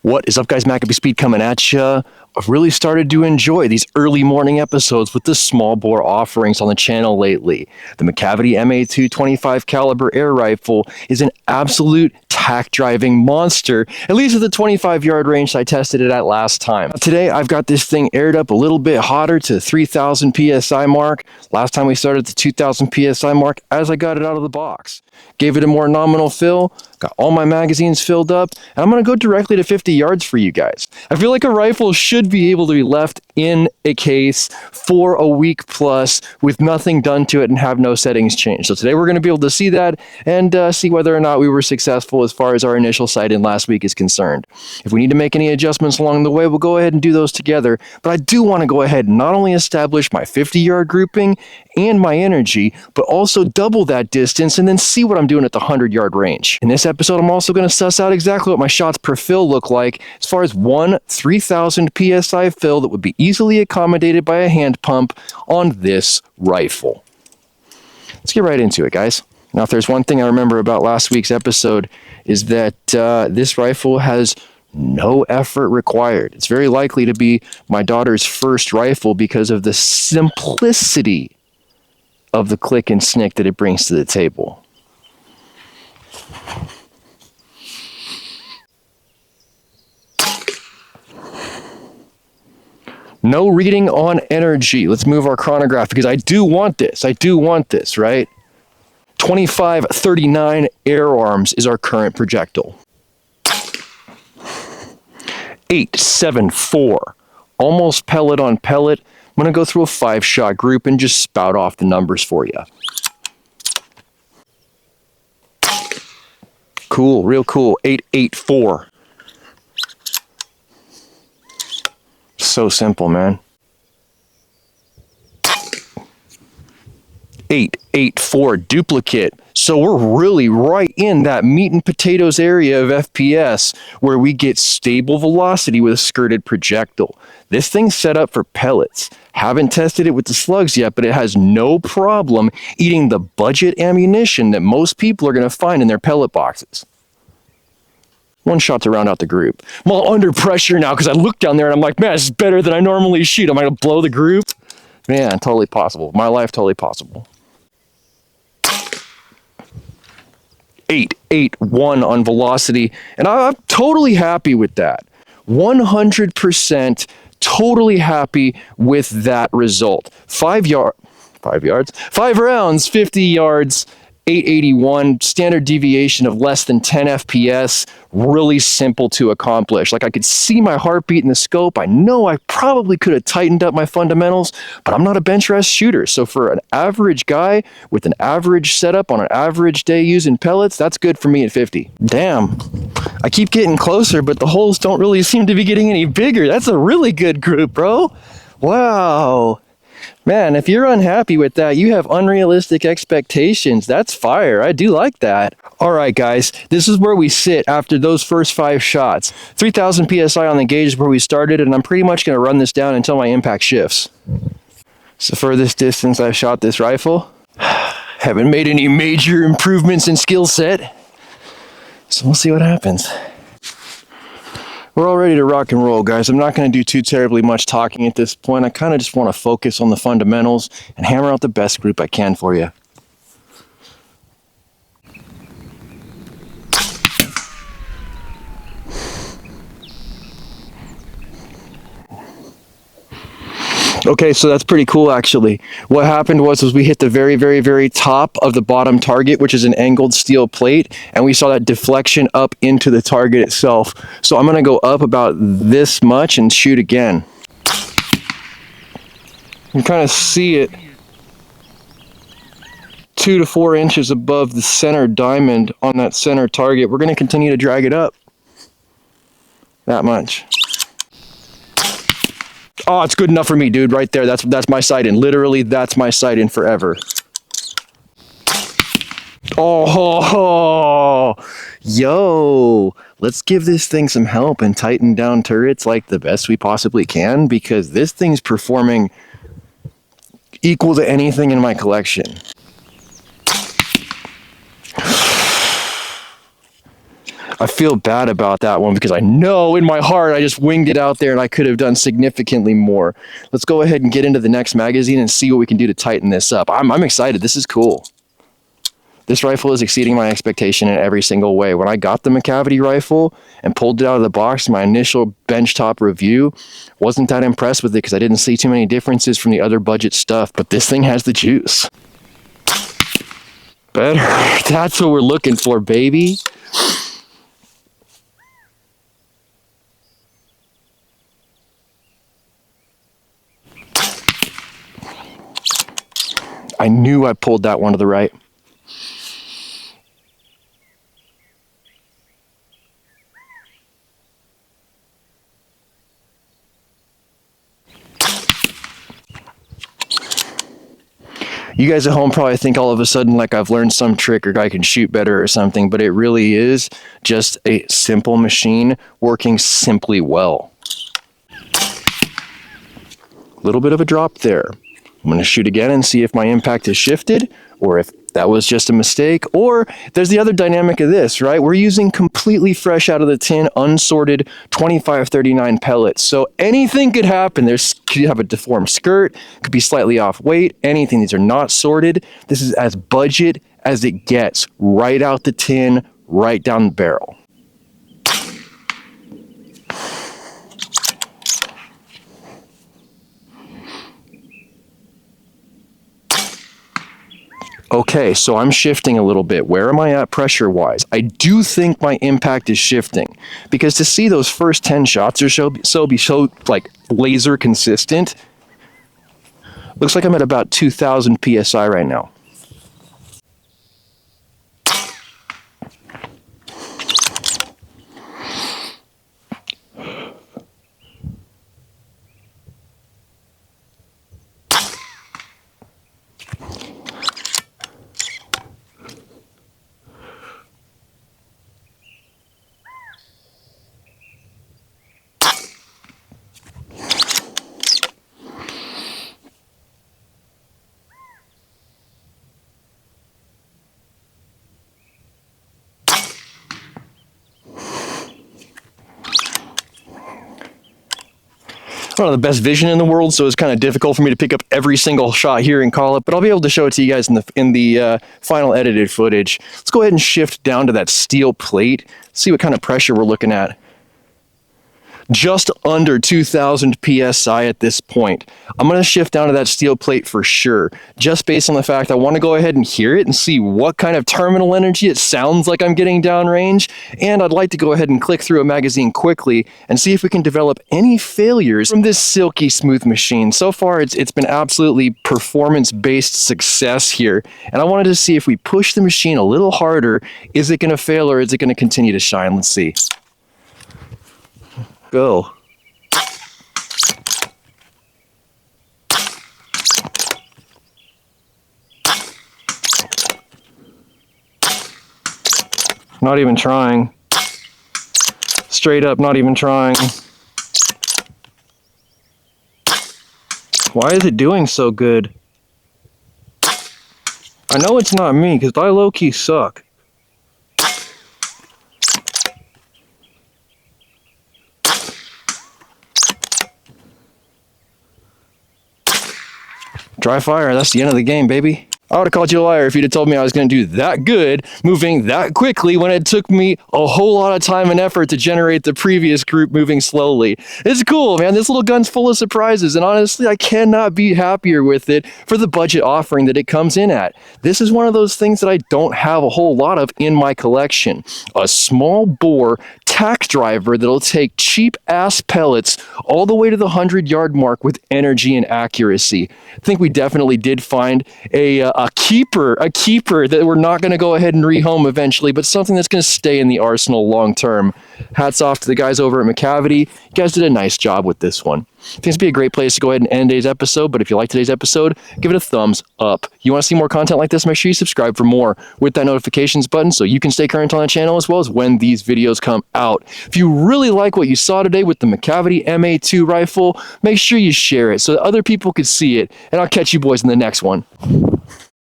What is up, guys? Macabespeed coming at ya. I've really started to enjoy these early morning episodes with the small bore offerings on the channel lately. The Macavity MA2 25 caliber air rifle is an absolute tack driving monster, at least at the 25-yard range I tested it at last time. Today I've got this thing aired up a little bit hotter to 3,000 psi mark. Last time we started at the 2,000 psi mark as I got it out of the box. Gave it a more nominal fill, got all my magazines filled up, and I'm going to go directly to 50 yards for you guys. I feel like a rifle should be able to be left in a case for a week plus with nothing done to it and have no settings changed. So today we're going to be able to see that and see whether or not we were successful as far as our initial sight in last week is concerned. If we need to make any adjustments along the way, we'll go ahead and do those together. But I do want to go ahead and not only establish my 50-yard grouping and my energy, but also double that distance and then see what I'm doing at the 100-yard range. In this episode, I'm also going to suss out exactly what my shots per fill look like as far as one 3,000 psi fill that would be easily accommodated by a hand pump on this rifle. Let's get right into it, guys. Now, if there's one thing I remember about last week's episode is that this rifle has no effort required. It's very likely to be my daughter's first rifle because of the simplicity of the click and snick that it brings to the table. No reading on energy. Let's move our chronograph because I do want this. Right? 2539 air arms is our current projectile. 874. Almost pellet on pellet. I'm going to go through a 5-shot group and just spout off the numbers for you. Cool, real cool. 884. So simple, man. 884 duplicate. So we're really right in that meat and potatoes area of FPS where we get stable velocity with a skirted projectile. This thing's set up for pellets. Haven't tested it with the slugs yet, but it has no problem eating the budget ammunition that most people are going to find in their pellet boxes. One shot to round out the group. I'm all under pressure now because I look down there and I'm like, man, this is better than I normally shoot. Am I going to blow the group? Man, totally possible. My life, totally possible. 881 on velocity, and I'm totally happy with that. 100% totally happy with that result. 5 rounds, 50 yards, 881, standard deviation of less than 10 FPS, really simple to accomplish. Like I could see my heartbeat in the scope. I know I probably could have tightened up my fundamentals, but I'm not a bench rest shooter. So for an average guy with an average setup on an average day using pellets, that's good for me at 50. Damn, I keep getting closer, but the holes don't really seem to be getting any bigger. That's a really good group, bro. Wow. Man, if you're unhappy with that, you have unrealistic expectations. That's fire. I do like that. All right, guys, this is where we sit after those first 5 shots. 3,000 psi on the gauge is where we started, and I'm pretty much going to run this down until my impact shifts. So for this distance I've shot this rifle, haven't made any major improvements in skill set. So we'll see what happens. We're all ready to rock and roll, guys. I'm not going to do too terribly much talking at this point. I kind of just want to focus on the fundamentals and hammer out the best group I can for you. Okay, so that's pretty cool, actually. What happened was we hit the very, very, very top of the bottom target, which is an angled steel plate, and we saw that deflection up into the target itself. So I'm going to go up about this much and shoot again. You can kind of see it 2 to 4 inches above the center diamond on that center target. We're going to continue to drag it up that much. Oh, it's good enough for me, dude. Right there. That's my sight in. Literally, that's my sight in forever. Oh, yo. Let's give this thing some help and tighten down turrets like the best we possibly can, because this thing's performing equal to anything in my collection. I feel bad about that one because I know in my heart I just winged it out there and I could have done significantly more. Let's go ahead and get into the next magazine and see what we can do to tighten this up. I'm excited. This is cool. This rifle is exceeding my expectation in every single way. When I got the Macavity rifle and pulled it out of the box, my initial benchtop review, wasn't that impressed with it because I didn't see too many differences from the other budget stuff, but this thing has the juice. Better. That's what we're looking for, baby. I knew I pulled that one to the right. You guys at home probably think all of a sudden like I've learned some trick or I can shoot better or something, but it really is just a simple machine working simply well. A little bit of a drop there. I'm going to shoot again and see if my impact has shifted or if that was just a mistake. Or there's the other dynamic of this, right? We're using completely fresh out of the tin, unsorted 2539 pellets. So anything could happen. Could have a deformed skirt, could be slightly off weight, anything. These are not sorted. This is as budget as it gets, right out the tin, right down the barrel. Okay, so I'm shifting a little bit. Where am I at pressure-wise? I do think my impact is shifting because to see those first 10 shots or so be like laser consistent, looks like I'm at about 2,000 PSI right now. I don't have the best vision in the world, so it's kind of difficult for me to pick up every single shot here and call it, but I'll be able to show it to you guys in the final edited footage. Let's go ahead and shift down to that steel plate, see what kind of pressure we're looking at. Just under 2,000 PSI at this point. I'm going to shift down to that steel plate for sure, just based on the fact I want to go ahead and hear it and see what kind of terminal energy it sounds like I'm getting downrange, and I'd like to go ahead and click through a magazine quickly and see if we can develop any failures from this silky smooth machine. So far, it's been absolutely performance-based success here, and I wanted to see if we push the machine a little harder, is it going to fail or is it going to continue to shine? Let's see. Go. Not even trying. Straight up, not even trying. Why is it doing so good? I know it's not me, because I low-key suck. Dry fire, that's the end of the game, baby. I would have called you a liar if you'd have told me I was going to do that good, moving that quickly when it took me a whole lot of time and effort to generate the previous group moving slowly. It's cool, man. This little gun's full of surprises, and honestly, I cannot be happier with it for the budget offering that it comes in at. This is one of those things that I don't have a whole lot of in my collection. A small bore tack driver that'll take cheap-ass pellets all the way to the 100-yard mark with energy and accuracy. I think we definitely did find a keeper that we're not going to go ahead and rehome eventually, but something that's going to stay in the arsenal long term. Hats off to the guys over at Macavity. You guys did a nice job with this one. I think this would be a great place to go ahead and end today's episode, but if you like today's episode, give it a thumbs up. You want to see more content like this, make sure you subscribe for more with that notifications button so you can stay current on the channel as well as when these videos come out. If you really like what you saw today with the Macavity MA2 rifle, make sure you share it so that other people could see it, and I'll catch you boys in the next one.